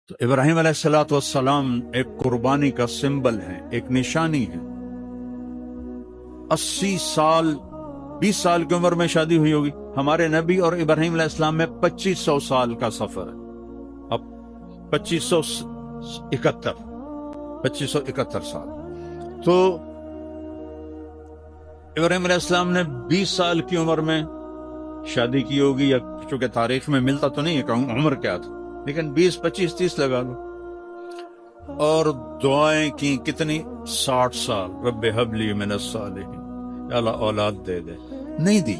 تو ابراہیم علیہ الصلوۃ والسلام ایک قربانی کا سمبل ہے، ایک نشانی ہے۔ 80 سال 20 سال کی عمر میں شادی ہوئی ہوگی۔ ہمارے نبی اور ابراہیم علیہ السلام میں 2500 سال کا سفر ہے۔ اب 2571 سال۔ تو ابراہیم علیہ السلام نے 20 سال کی عمر میں شادی کی ہوگی، یا چونکہ تاریخ میں ملتا تو نہیں ہے کہ عمر کیا تھا، لیکن 20 25 30 لگا لو۔ اور دعائیں کی کتنی؟ 60 سال، رب حب لی من الصالحین، یا اللہ اولاد دے دے، نہیں دی۔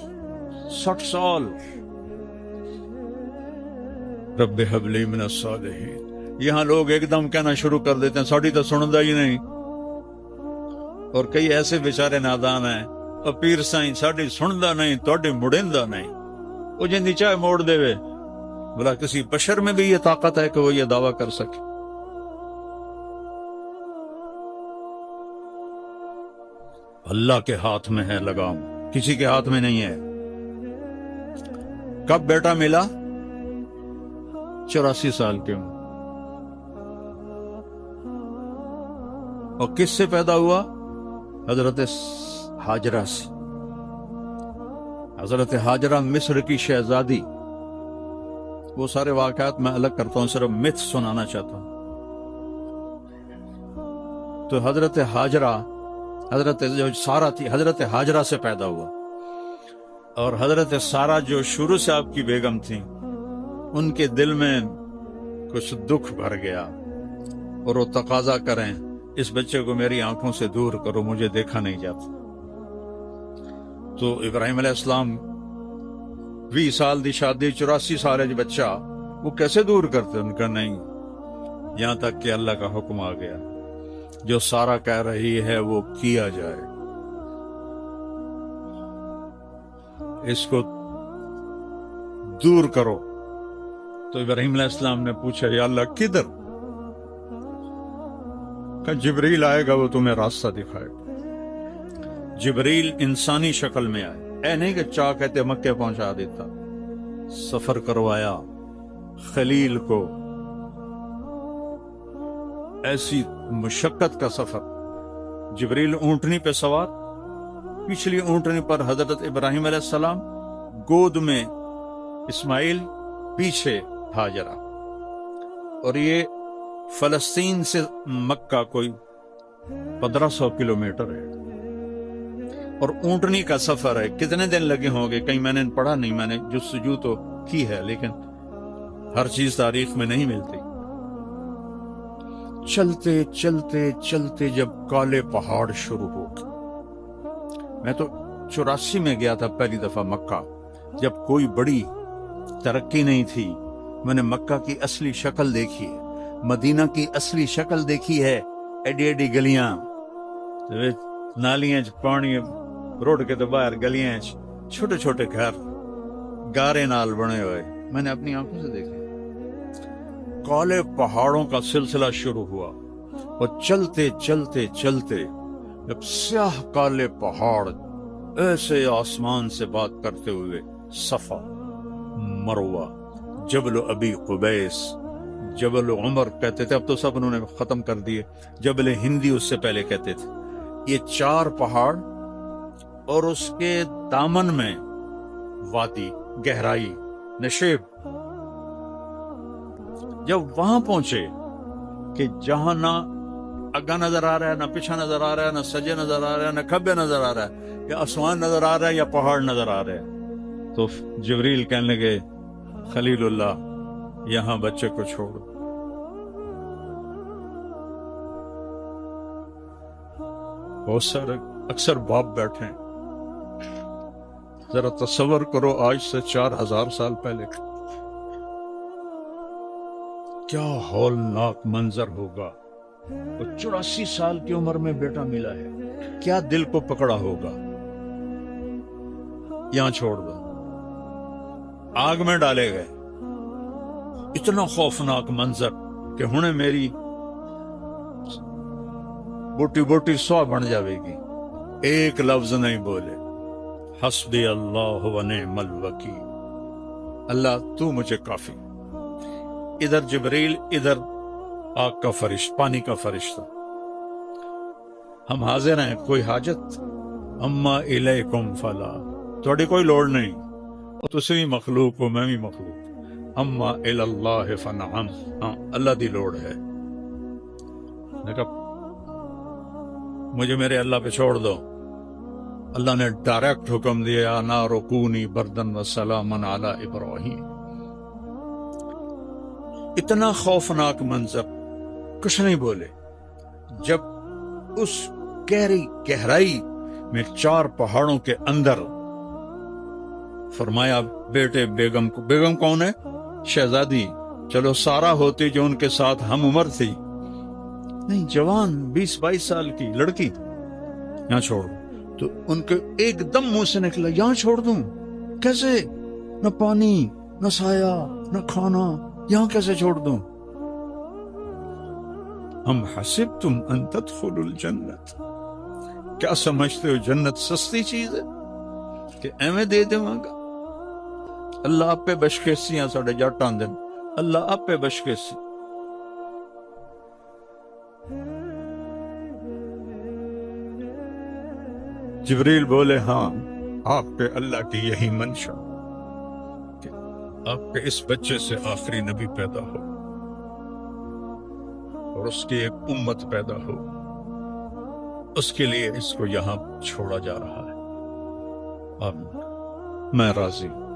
60 سال رب حب لی من الصالحین۔ یہاں لوگ ایک دم کہنا شروع کر دیتے ہیں ساڑی تو سندا ہی نہیں، اور کئی ایسے بیچارے نادان ہیں، اور پیر سائیں ساڑی سندا نہیں، توڑی مڑیندا نہیں، وہ جن چاہے موڑ دے وے۔ بلا کسی بشر میں بھی یہ طاقت ہے کہ وہ یہ دعویٰ کر سکے؟ اللہ کے ہاتھ میں ہے لگام، کسی کے ہاتھ میں نہیں ہے۔ کب بیٹا ملا؟ 84 سال کی عمر۔ اور کس سے پیدا ہوا؟ حضرت ہاجرہ سے۔ حضرت ہاجرہ مصر کی شہزادی، وہ سارے واقعات میں الگ کرتا ہوں، صرف متھ سنانا چاہتا ہوں۔ تو حضرت ہاجرہ، حضرت جو سارہ تھی، حضرت ہاجرہ سے پیدا ہوا۔ اور حضرت سارہ جو شروع سے آپ کی بیگم تھیں، ان کے دل میں کچھ دکھ بھر گیا، اور وہ تقاضا کریں اس بچے کو میری آنکھوں سے دور کرو، مجھے دیکھا نہیں جاتا۔ تو ابراہیم علیہ السلام 20 سال دی شادی، 84 سال ہے بچہ، وہ کیسے دور کرتے؟ ان کا نہیں، یہاں تک کہ اللہ کا حکم آ گیا، جو سارہ کہہ رہی ہے وہ کیا جائے، اس کو دور کرو۔ تو ابراہیم علیہ السلام نے پوچھا یا اللہ کدھر؟ کہ جبریل آئے گا، وہ تمہیں راستہ دکھائے گا۔ جبریل انسانی شکل میں آئے، اے نہیں کہ چاہ کہتے مکے پہنچا دیتا، سفر کروایا خلیل کو، ایسی مشقت کا سفر۔ جبریل اونٹنی پہ سوار، پچھلی اونٹنی پر حضرت ابراہیم علیہ السلام، گود میں اسماعیل، پیچھے ہاجرہ۔ اور یہ فلسطین سے مکہ کوئی 1500 کلومیٹر ہے، اور اونٹنی کا سفر ہے۔ کتنے دن لگے ہوں گے؟ کہیں میں نے پڑھا نہیں، میں نے جستجو تو کی ہے، لیکن ہر چیز تاریخ میں نہیں ملتی۔ چلتے چلتے چلتے جب کالے پہاڑ شروع ہو گئے، میں تو 84 میں گیا تھا پہلی دفعہ مکہ، جب کوئی بڑی ترقی نہیں تھی۔ میں نے مکہ کی اصلی شکل دیکھی ہے، مدینہ کی اصلی شکل دیکھی ہے، ایڈی ایڈی گلیاں، نالیاں پانی، روڈ کے تو باہر گلیاں، چھوٹے چھوٹے گھر گارے نال بنے ہوئے، میں نے اپنی آنکھوں سے دیکھے۔ کالے پہاڑوں کا سلسلہ شروع ہوا، اور چلتے چلتے چلتے جب سیاہ کالے پہاڑ ایسے آسمان سے بات کرتے ہوئے، صفا، مروہ، جبل ابی قبیس، جبل عمر کہتے تھے، اب تو سب انہوں نے ختم کر دیے، جبل ہندی اس سے پہلے کہتے تھے۔ یہ 4 پہاڑ، اور اس کے دامن میں وادی، گہرائی، نشیب۔ جب وہاں پہنچے کہ جہاں نہ اگا نظر آ رہا ہے، نہ پیچھا نظر آ رہا ہے، نہ سجے نظر آ رہا ہے، نہ کھبے نظر آ رہا ہے، یا آسمان نظر آ رہا ہے یا پہاڑ نظر آ رہے ہیں، تو جبریل کہنے لگے خلیل اللہ یہاں بچے کو چھوڑ۔ بہت سارے اکثر باپ بیٹھے ہیں، ذرا تصور کرو آج سے 4000 سال پہلے کیا ہولناک منظر ہوگا۔ اور 84 سال کی عمر میں بیٹا ملا ہے، کیا دل کو پکڑا ہوگا؟ یہاں چھوڑ دو، آگ میں ڈالے گئے۔ اتنا خوفناک منظر کہ ہنے میری بوٹی بوٹی سوا بن جاوے گی، ایک لفظ نہیں بولے، حسبی اللہ و نعم الوکیل، اللہ تو مجھے کافی۔ ادھر جبریل، ادھر آگ کا فرشتہ، پانی کا فرشتہ، ہم حاضر ہیں، کوئی حاجت؟ اما الیکم فلا، تھوڑی کوئی لوڑ نہیں، تسی بھی مخلوق ہو، میں بھی مخلوق، اما اللہ فنعم، ہاں اللہ دی لوڑ ہے، مجھے میرے اللہ پہ چھوڑ دو۔ اللہ نے ڈائریکٹ حکم دیا، نار کونی بردن و سلامن علی ابراہیم۔ اتنا خوفناک منظر، کچھ نہیں بولے۔ جب اس گہری گہرائی میں 4 پہاڑوں کے اندر فرمایا بیٹے بیگم کو، بیگم کون ہے؟ شہزادی، چلو سارا ہوتی جو ان کے ساتھ ہم عمر تھی، نہیں جوان 20-22 سال کی لڑکی، یہاں چھوڑ دوں۔ تو ان کے ایک دم منہ سے نکلا، یہاں چھوڑ دوں؟ کیسے؟ نہ پانی، نہ سایہ، نہ کھانا، یہاں کیسے چھوڑ دوں؟ ہم حسبتم ان تدخلوا الجنت، کیا سمجھتے ہو جنت سستی چیز ہے کہ ایویں دے دے گا؟ اللہ آپ پہ بشکیسی ہیں، ساڑھے جٹ آندے، اللہ آپ پہ بشکیسی۔ جبریل بولے ہاں، آپ پہ اللہ کی یہی منشا کہ آپ کے اس بچے سے آخری نبی پیدا ہو اور اس کی ایک امت پیدا ہو، اس کے لیے اس کو یہاں چھوڑا جا رہا ہے۔ اب میں راضی ہوں۔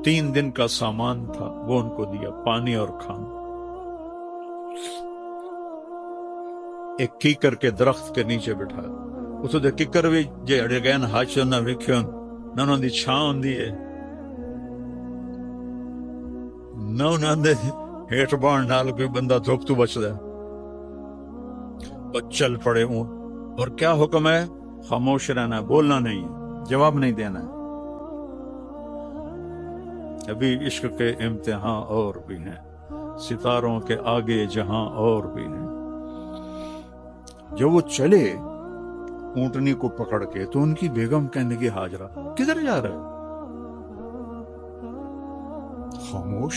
3 دن کا سامان تھا، وہ ان کو دیا، پانی اور کھانا۔ ایک کیکر کے درخت کے نیچے بٹھایا، اتو دے ککر بھی جے اڑے گئے نا، ہاتھ نہ ویکھیون نہ انہوں دی چھاں ہوندی ہے، نہ انہوں دے ہیٹ بان نال کوئی بندہ دھوپ تو بچ دے، اور چل پڑے ہوں۔ اور کیا حکم ہے؟ خاموش رہنا ہے، بولنا نہیں ہے، جواب نہیں دینا ہے۔ ابھی عشق کے امتحان اور بھی ہیں، ستاروں کے آگے جہاں اور بھی ہیں۔ جو وہ چلے اونٹنی کو پکڑ کے، تو ان کی بیگم کہنے لگی ہاجرہ کدھر جا رہے؟ خاموش،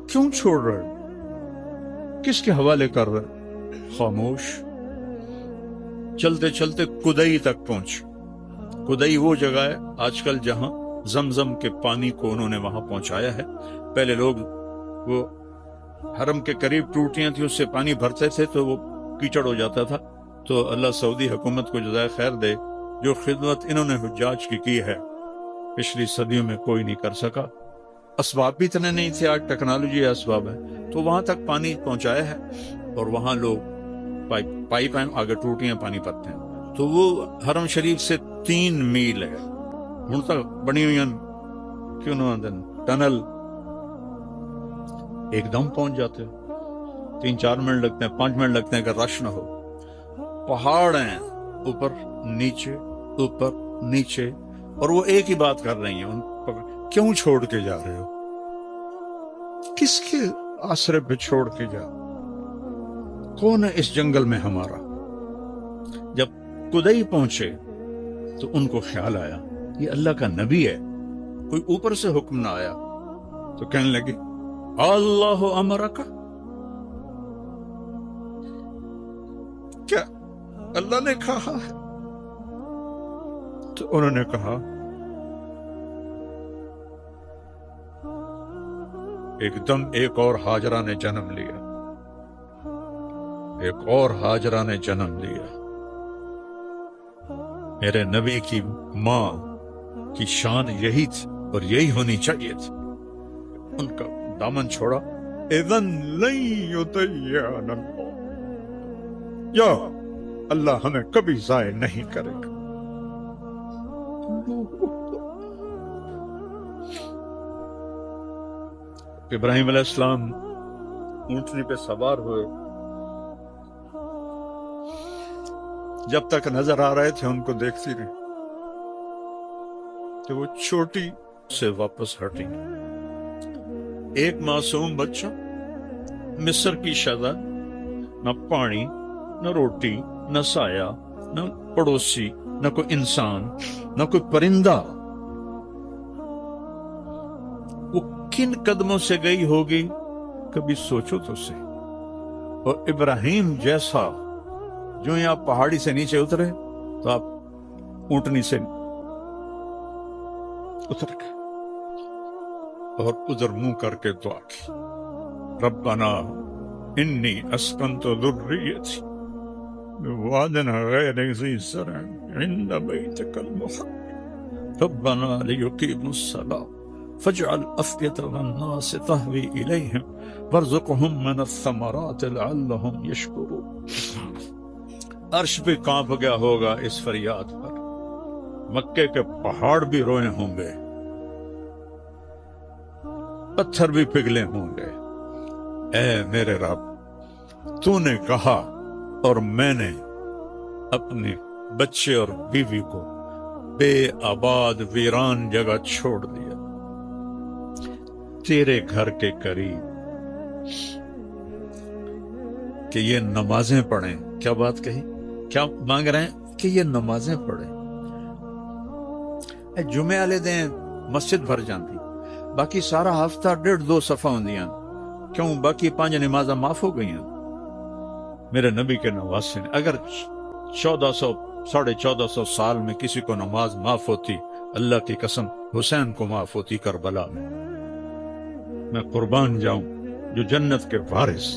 کیوں چھوڑ رہے؟ کس کے حوالے کر رہے؟ خاموش۔ چلتے چلتے کدئی تک پہنچ۔ کدئی وہ جگہ ہے آج کل جہاں زمزم کے پانی کو انہوں نے وہاں پہنچایا ہے۔ پہلے لوگ وہ حرم کے قریب ٹوٹیاں تھیں، اس سے پانی بھرتے تھے تو وہ کیچڑ ہو جاتا تھا۔ تو اللہ سعودی حکومت کو جزائے خیر دے، جو خدمت انہوں نے حجاج کی ہے پچھلی صدیوں میں کوئی نہیں کر سکا۔ اسباب بھی اتنے نہیں تھے، آج ٹیکنالوجی اسباب ہے، تو وہاں تک پانی پہنچایا ہے۔ اور وہاں لوگ پائپ ہیں، آگے ٹوٹیاں پانی پاتے ہیں۔ تو وہ حرم شریف سے 3 میل ہے، ہن تک بنی ہوئی کیوں نہ ٹنل، ایک دم پہنچ جاتے ہو۔ 3-4 منٹ لگتے ہیں، 5 منٹ لگتے ہیں اگر رش نہ ہو۔ پہاڑ ہیں، اوپر نیچے اوپر نیچے، اور وہ ایک ہی بات کر رہی ہیں، کیوں چھوڑ کے جا رہے ہو؟ کس کے آسرے پہ چھوڑ کے جا؟ کون ہے اس جنگل میں ہمارا؟ جب کدئی پہنچے تو ان کو خیال آیا یہ اللہ کا نبی ہے، کوئی اوپر سے حکم نہ آیا۔ تو کہنے لگے اللہ امرک، کیا اللہ نے کہا ہے؟ تو انہوں نے کہا ایک دم ایک اور ہاجرہ نے جنم لیا، ایک اور ہاجرہ نے جنم لیا۔ میرے نبی کی ماں کی شان یہی تھی اور یہی ہونی چاہیے تھی۔ ان کا دامن چھوڑا، اذن لن یضیعنا اللہ، یا اللہ ہمیں کبھی ضائع نہیں کرے گا۔ ابراہیم علیہ السلام اونٹنی پہ سوار ہوئے، جب تک نظر آ رہے تھے ان کو دیکھتی رہی کہ وہ چھوٹی سے واپس ہٹی۔ ایک معصوم بچہ، مصر کی شذا، نہ پانی، نہ روٹی، نہ سایہ، نہ پڑوسی، نہ کوئی انسان، نہ کوئی پرندہ۔ وہ کن قدموں سے گئی ہوگی؟ کبھی سوچو تو صحیح. اور ابراہیم جیسا جو ہی آپ پہاڑی سے نیچے اترے تو آپ اونٹنی سے اتر گئے اور ادھر منہ کر کے دعا کی ربنا انی اسکنت ذریتی بواد غیر ذی زرع عند بیتک المحرم ربنا لیقیموا الصلاة فاجعل أفئدة الناس تهوی الیہم وارزقهم من الثمرات لعلهم یشکرون. عرش بھی کانپ گیا ہوگا اس فریاد پر، مکے کے پہاڑ بھی روئے ہوں گے، پتھر بھی پگھلے ہوں گے. اے میرے رب، تو نے کہا اور میں نے اپنے بچے اور بیوی کو بے آباد ویران جگہ چھوڑ دیا تیرے گھر کے قریب کہ یہ نمازیں پڑھیں. کیا بات کہی، کیا مانگ رہے ہیں کہ یہ نمازیں پڑھیں. جمعے والے دن مسجد بھر جاندی، باقی سارا ہفتہ 1.5-2 صفحہ ہوندیاں، کیوں باقی 5 نمازاں معاف ہو گئی ہیں. میرے نبی کے نواسے نے اگر 1400-1450 سال میں کسی کو نماز معاف ہوتی، اللہ کی قسم حسین کو معاف ہوتی کربلا میں. میں قربان جاؤں جو جنت کے وارث،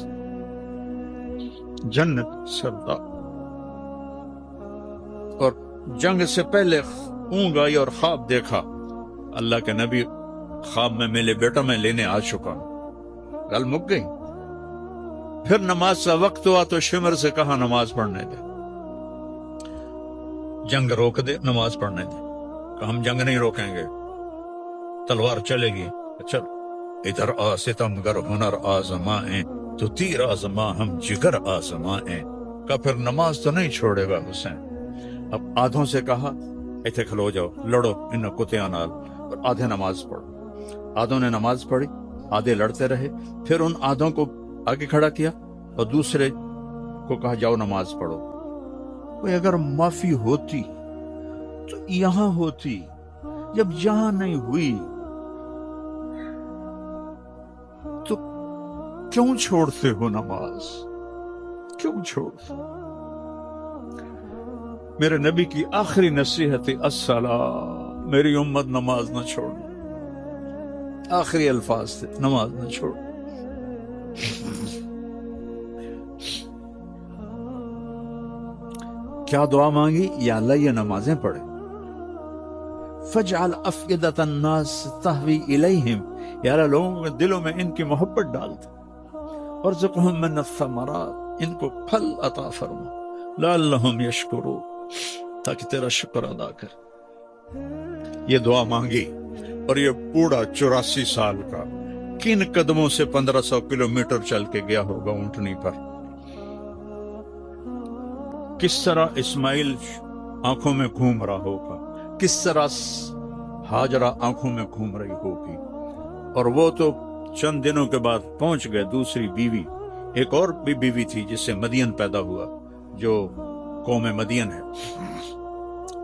جنت سردار. اور جنگ سے پہلے اونگ آئی اور خواب دیکھا، اللہ کے نبی خواب میں میرے بیٹا میں لینے آ چکا ہوں. گل مک گئی. پھر نماز کا وقت ہوا تو شمر سے کہا نماز پڑھنے دے، جنگ روک دے، نماز پڑھنے دے. کہ ہم جنگ نہیں روکیں گے، تلوار چلے گی. چل ادھر آ ستم گر ہنر آزمائیں تو تیر آزما ہم جگر آزمائیں. کہ پھر نماز تو نہیں چھوڑے گا حسین. اب آدھوں سے کہا ایتھے کھلو جاؤ، لڑو ان کتیاں نال، اور آدھے نماز پڑھو. آدھوں نے نماز پڑھی، آدھے لڑتے رہے. پھر ان آدھوں کو آگے کھڑا کیا اور دوسرے کو کہا جاؤ نماز پڑھو. کوئی اگر معافی ہوتی تو یہاں ہوتی، جب یہاں نہیں ہوئی تو کیوں چھوڑتے ہو نماز، کیوں چھوڑتے؟ میرے نبی کی آخری نصیحت الصلاۃ، میری امت نماز نہ چھوڑ. آخری الفاظ تھے نماز نہ چھوڑ. کیا دعا مانگی؟ یا اللہ یہ نمازیں پڑھے. فَجْعَلْ أَفْئِدَةَ النَّاسِ تَهْوِي إِلَيْهِمْ، یا اللہ لوگوں کے دلوں میں ان کی محبت ڈال دے. وَارْزُقْهُم مِّنَ الثَّمَرَاتِ، ان کو پھل عطا فرما. لَعَلَّهُمْ يَشْكُرُونَ، تاکہ تیرا شکر ادا کر. یہ دعا مانگی اور یہ بوڑھا 84 سال کا کن قدموں سے 1500 کلومیٹر چل کے گیا ہوگا اونٹنی پر. کس طرح اسماعیل آنکھوں میں گھوم رہا ہوگا، کس طرح ہاجرہ آنکھوں میں گھوم رہی ہوگی. اور وہ تو چند دنوں کے بعد پہنچ گئے دوسری بیوی. ایک اور بھی بیوی تھی جس سے مدین پیدا ہوا، جو قوم مدین ہے.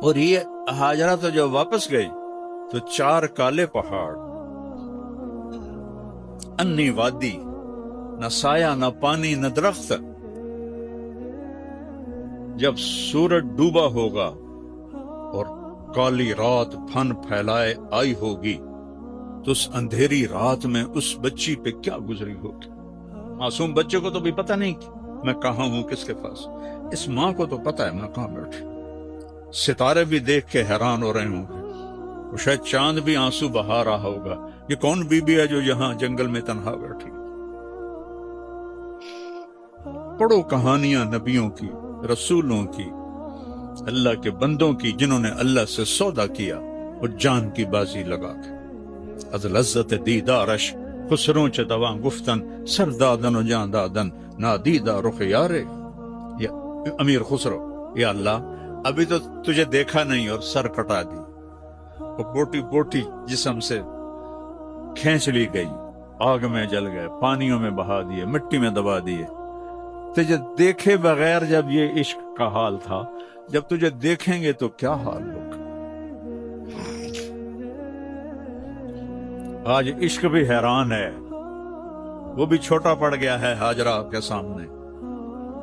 اور یہ ہاجرہ تو جب واپس گئی تو 4 کالے پہاڑ، انی وادی، نہ سایہ نہ پانی نہ درخت. جب سورج ڈوبا ہوگا اور کالی رات پھن پھیلائے آئی ہوگی تو اس اندھیری رات میں اس بچی پہ کیا گزری ہوگی. معصوم بچے کو تو بھی پتہ نہیں کہ میں کہاں ہوں، کس کے پاس. اس ماں کو تو پتہ ہے میں کہاں بیٹھی. ستارے بھی دیکھ کے حیران ہو رہے ہوں گے، اور شاید چاند بھی آنسو بہا رہا ہوگا. یہ کون بی بی ہے جو یہاں جنگل میں تنہا بیٹھی. پڑھو کہانیاں نبیوں کی، رسولوں کی، اللہ کے بندوں کی جنہوں نے اللہ سے سودا کیا اور جان کی بازی لگا کے. از لذت دیدارش خسروں چ دواں گفتن، سر دادن و جان دادن نادیدہ رخ یارے. یا امیر خسرو، یا اللہ ابھی تو تجھے دیکھا نہیں اور سر کٹا دی، وہ بوٹی بوٹی جسم سے کھینچ لی گئی، آگ میں جل گئے، پانیوں میں بہا دیے، مٹی میں دبا دیے. تجھے دیکھے بغیر جب یہ عشق کا حال تھا، جب تجھے دیکھیں گے تو کیا حال ہوگا. آج عشق بھی حیران ہے وہ بھی چھوٹا پڑ گیا ہے ہاجرہ کے سامنے.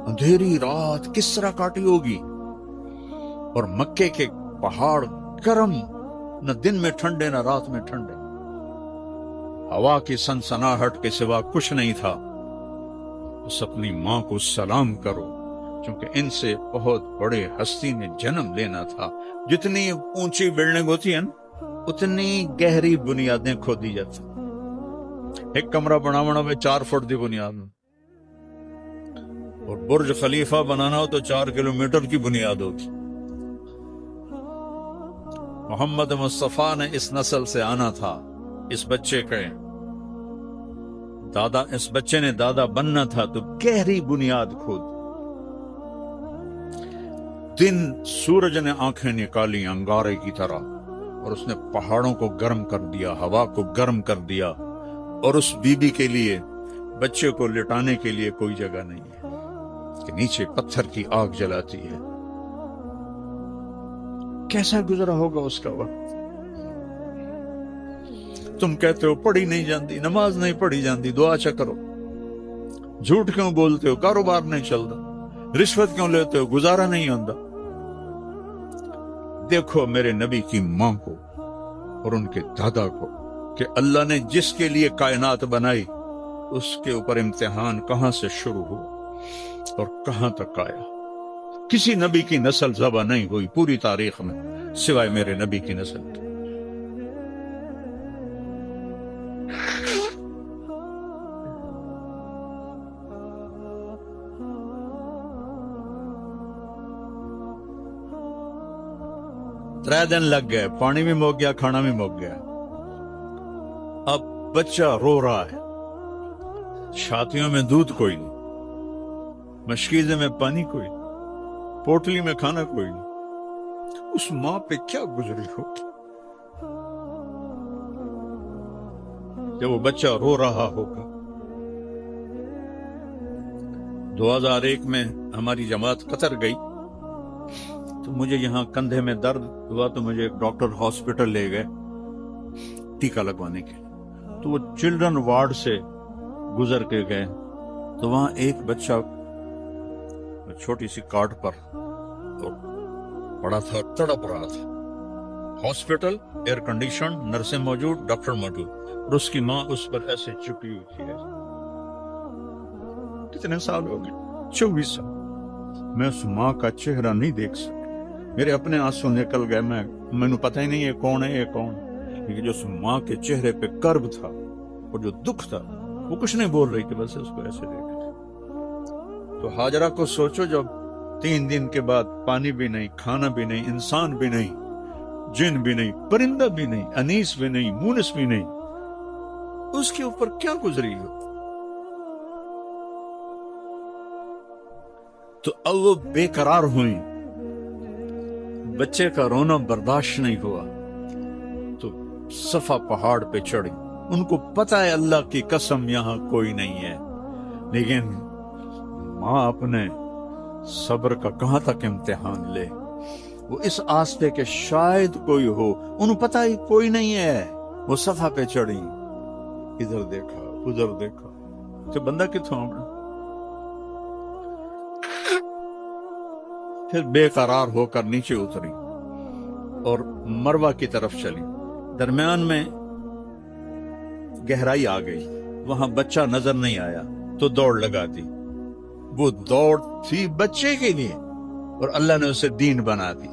اندھیری رات کس طرح کاٹی ہوگی, اور مکے کے پہاڑ گرم, نہ دن میں ٹھنڈے نہ رات میں ٹھنڈے, ہوا کی سنسناہٹ کے سوا کچھ نہیں تھا. اس اپنی ماں کو سلام کرو, کیونکہ ان سے بہت بڑے ہستی نے جنم لینا تھا. جتنی اونچی بلڈنگ ہوتی ہے نا, اتنی گہری بنیادیں کھودی جاتی. ایک کمرہ بناونا میں 4 فٹ دی بنیاد, اور برج خلیفہ بنانا ہو تو 4 کلومیٹر کی بنیاد ہوتی. محمد مصطفیٰ نے اس نسل سے آنا تھا. اس بچے نے دادا بننا تھا, تو گہری بنیاد کھود. دن سورج نے آنکھیں نکالی انگارے کی طرح, اور اس نے پہاڑوں کو گرم کر دیا, ہوا کو گرم کر دیا, اور اس بی بی کے لیے, بچے کو لٹانے کے لیے کوئی جگہ نہیں ہے کہ نیچے پتھر کی آگ جلاتی ہے. کیسا گزرا ہوگا اس کا وقت. تم کہتے ہو پڑھی نہیں جاندی, نماز نہیں پڑھی جاندی, دعا اچھا کرو. جھوٹ کیوں بولتے ہو, کاروبار نہیں چلتا. رشوت کیوں لیتے ہو, گزارا نہیں ہوتا. دیکھو میرے نبی کی ماں کو اور ان کے دادا کو, کہ اللہ نے جس کے لیے کائنات بنائی اس کے اوپر امتحان کہاں سے شروع ہوا اور کہاں تک آیا. کسی نبی کی نسل ذبح نہیں ہوئی پوری تاریخ میں سوائے میرے نبی کی نسل کی. ترے دن لگ گئے, پانی بھی مک گیا, کھانا بھی مک گیا. اب بچہ رو رہا ہے, چھاتیوں میں دودھ کوئی نہیں, مشکیزے میں پانی کوئی نہیں, پوٹلی میں کھانا کوئی نہیں. اس ماں پہ کیا گزری ہوگی جب وہ بچہ رو رہا ہوگا. 2001 میں ہماری جماعت قطر گئی, تو مجھے یہاں کندھے میں درد ہوا, تو مجھے ایک ڈاکٹر ہاسپٹل لے گئے ٹیکہ لگوانے کے. تو وہ چلڈرن وارڈ سے گزر کے گئے, تو وہاں ایک بچہ چھوٹی سی کارٹ پر پڑا تھا, تڑپ رہا تھا. ہاسپٹل ایئر کنڈیشن, نرسیں موجود, ڈاکٹر موجود, اور اس کی ماں اس پر ایسے چپی ہوئی تھی. کتنے سال ہو گئے, 24 سال. میں اس ماں کا چہرہ نہیں دیکھ سکتا, میرے اپنے آنسو نکل گئے. میں پتہ ہی نہیں یہ کون ہے, یہ کون. لیکن جو اس ماں کے چہرے پہ کرب تھا اور جو دکھ تھا, وہ کچھ نہیں بول رہی تھی, بس اس کو ایسے دیکھا. تو ہاجرہ کو سوچو, جب 3 دن کے بعد پانی بھی نہیں, کھانا بھی نہیں, انسان بھی نہیں, جن بھی نہیں, پرندہ بھی نہیں, انیس بھی نہیں, مونس بھی نہیں, اس کے اوپر کیا گزری ہو. تو اب وہ بے قرار ہوئی, بچے کا رونا برداشت نہیں ہوا, تو صفا پہاڑ پہ چڑھی. ان کو پتا ہے اللہ کی قسم یہاں کوئی نہیں ہے, لیکن ماں اپنے صبر کا کہاں تک امتحان لے. وہ اس آس پہ کہ شاید کوئی ہو, انہوں پتا ہی کوئی نہیں ہے. وہ صفا پہ چڑھی, ادھر دیکھا ادھر دیکھا, تو بندہ کتوں ہوگا. پھر بے قرار ہو کر نیچے اتری اور مروہ کی طرف چلی. درمیان میں گہرائی آ گئی, وہاں بچہ نظر نہیں آیا, تو دوڑ لگا دی. وہ دوڑ تھی بچے کے لیے, اور اللہ نے اسے دین بنا دی.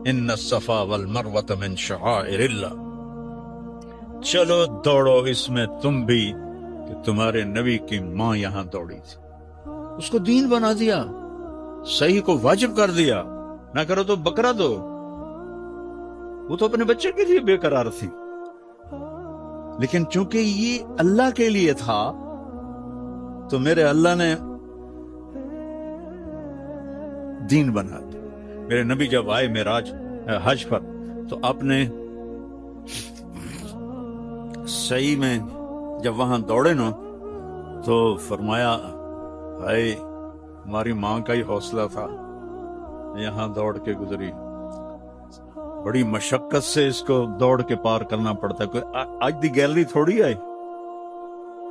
ان الصفا والمروۃ من شعائر اللہ. چلو دوڑو اس میں تم بھی, کہ تمہارے نبی کی ماں یہاں دوڑی تھی. اس کو دین بنا دیا, صحیح کو واجب کر دیا. نہ کرو تو بکرا دو. وہ تو اپنے بچے کے لیے بے قرار تھی, لیکن چونکہ یہ اللہ کے لیے تھا, تو میرے اللہ نے دین بنا دیا. میرے نبی جب آئے معراج حج پر, تو آپ نے صحیح میں جب وہاں دوڑے نا, تو فرمایا ہائے ہماری ماں کا ہی حوصلہ تھا, یہاں دوڑ کے گزری. بڑی مشقت سے اس کو دوڑ کے پار کرنا پڑتا ہے. کوئی آج دی گیلری تھوڑی آئی,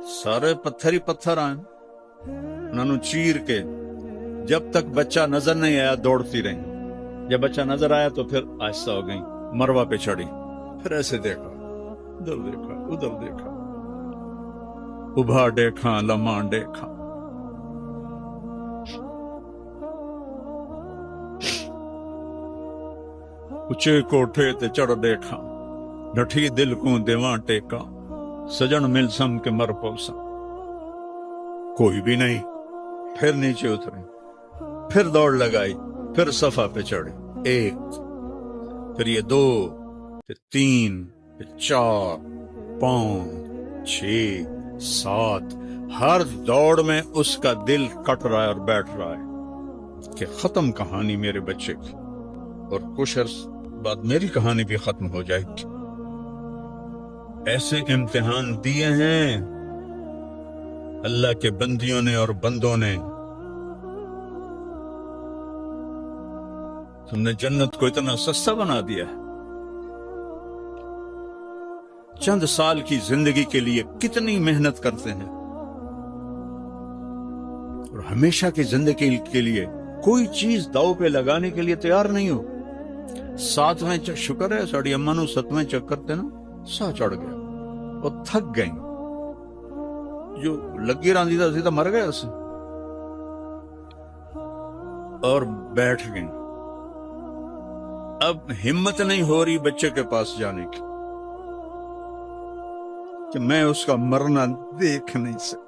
سارے پتھر ہی پتھر آئے، انہوں نے چیر کے جب تک بچہ نظر نہیں آیا دوڑتی رہی، جب بچہ نظر آیا تو پھر آہستہ ہو گئی، مروا پہ چڑھی، پھر ایسے دیکھا، ادھر دیکھا، ادھر دیکھا، ابھا دیکھا، لمحہ دیکھا، اچے کوٹھے تے چڑھ دیکھا، ڈٹھی دل کو دیواں ٹیکا، سجن مل سم کے مر پوسا، کوئی بھی نہیں، پھر نیچے اترے، پھر دوڑ لگائی، پھر صفا پہ چڑھے، ایک، پھر یہ 2، پھر 3، پھر 4، 5، 6، 7، ہر دوڑ میں اس کا دل کٹ رہا ہے اور بیٹھ رہا ہے کہ ختم کہانی میرے بچے کی، اور کچھ عرص بعد میری کہانی بھی ختم ہو جائے گی۔ ایسے امتحان دیے ہیں اللہ کے بندیوں نے اور بندوں نے، تم نے جنت کو اتنا سستا بنا دیا ہے۔ چند سال کی زندگی کے لیے کتنی محنت کرتے ہیں، اور ہمیشہ کی زندگی کے لیے کوئی چیز داؤ پہ لگانے کے لیے تیار نہیں ہو۔ 7ویں شکر ہے ساڑی اماں نو 7ویں چکر تے نا سا چڑھ گیا، وہ تھک گئیں، جو لگی راندی تھا سیدھا مر گیا اسے، اور بیٹھ گئیں۔ اب ہمت نہیں ہو رہی بچے کے پاس جانے کی کہ میں اس کا مرنا دیکھ نہیں سکتا۔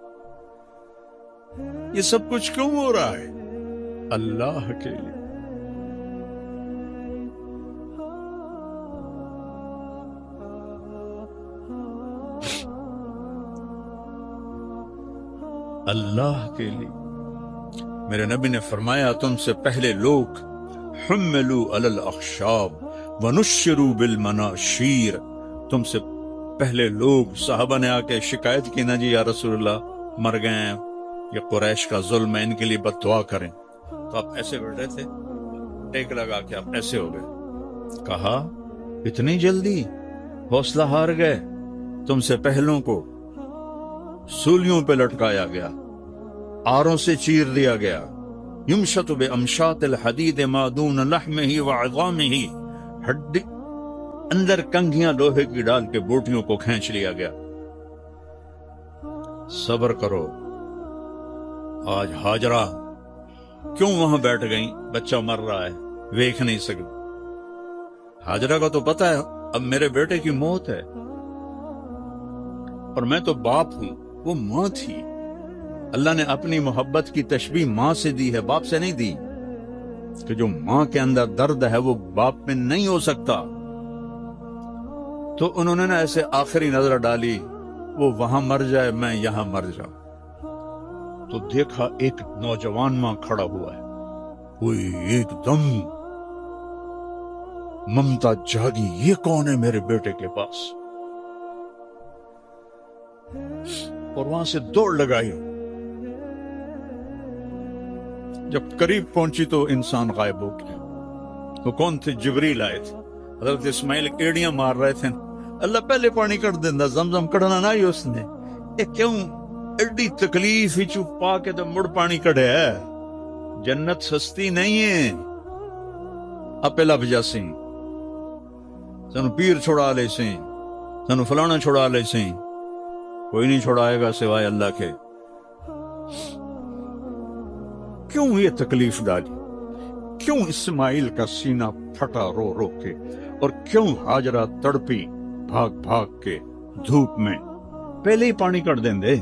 یہ سب کچھ کیوں ہو رہا ہے؟ اللہ کے لیے۔ اللہ کے لیے۔ میرے نبی نے فرمایا تم سے پہلے لوگ حملوا علی الاخشاب ونشروا بالمناشیر، تم سے پہلے لوگ، صحابہ نے آ کے شکایت کی، نا جی یا رسول اللہ مر گئے ہیں، یہ قریش کا ظلم ہے، ان کے لیے بد دعا کریں، تو آپ ایسے بیٹھے تھے، ٹیک لگا کے آپ ایسے ہو گئے۔ کہا اتنی جلدی حوصلہ ہار گئے؟ تم سے پہلوں کو سولیوں پہ لٹکایا گیا، آروں سے چیر دیا گیا، یمشط بامشاط الحدید ما دون لحمہ وعظامہ، ہڈی اندر کنگھیاں لوہے کی ڈال کے بوٹیوں کو کھینچ لیا گیا۔ صبر کرو۔ آج ہاجرہ کیوں وہاں بیٹھ گئیں؟ بچہ مر رہا ہے، دیکھ نہیں سکتی۔ ہاجرہ کا تو پتا ہے اب میرے بیٹے کی موت ہے، اور میں تو باپ ہوں، وہ ماں تھی۔ اللہ نے اپنی محبت کی تشبیہ ماں سے دی ہے، باپ سے نہیں دی، کہ جو ماں کے اندر درد ہے وہ باپ میں نہیں ہو سکتا۔ تو انہوں نے نا ایسے آخری نظر ڈالی، وہ وہاں مر جائے میں یہاں مر جاؤں، تو دیکھا ایک نوجوان ماں کھڑا ہوا ہے، کوئی ایک دم ممتا جاگی، یہ کون ہے میرے بیٹے کے پاس، اور وہاں سے دوڑ لگائی۔ جب قریب پہنچی تو انسان غائب ہو گیا۔ وہ کون تھے؟ جبریل آئے تھے۔ حضرت اسماعیل ایڑیاں مار رہے تھے، اللہ پہلے پانی کر دینا، زمزم کڑنا نہ ہی اس نے، اے کیوں ایڈی تکلیف ہی چپ پا کے تو مڑ پانی کڑے ہے۔ جنت سستی نہیں ہے۔ اپلا بجا سیں سنو پیر چھوڑا لے سیں، سنو فلانا چھوڑا لے سیں، کوئی نہیں چھوڑائے گا سوائے اللہ کے۔ کیوں یہ تکلیف ڈالی؟ کیوں اسماعیل کا سینہ پھٹا رو رو کے، اور کیوں ہاجرہ تڑپی بھاگ بھاگ کے دھوپ میں؟ پہلے ہی پانی کر دیں دے؟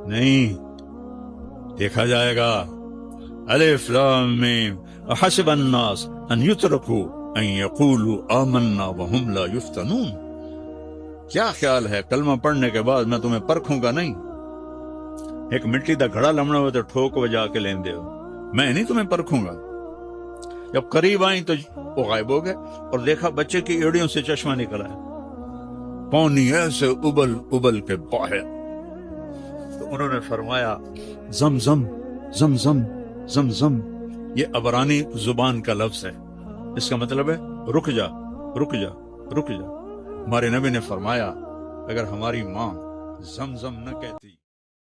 نہیں، دیکھا جائے گا۔ الف لام میم حسب الناس ان یترکوا ان یقولوا آمنا وهم لا یفتنون۔ کیا خیال ہے کلمہ پڑھنے کے بعد میں تمہیں پرکھوں گا نہیں؟ ایک مٹی دا گھڑا لمنا ہوا تو ٹھوک بجا کے لیندے ہو، میں نہیں تمہیں پرکھوں گا۔ جب قریب آئیں تو وہ غائب ہو گئے، اور دیکھا بچے کی ایڑیوں سے چشمہ نکلا ہے، پانی ایسے ابل ابل کے باہر۔ تو انہوں نے فرمایا زمزم زمزم زمزم، یہ عبرانی زبان کا لفظ ہے، اس کا مطلب ہے رک جا رک جا رک جا۔ ہمارے نبی نے فرمایا اگر ہماری ماں زمزم نہ کہتی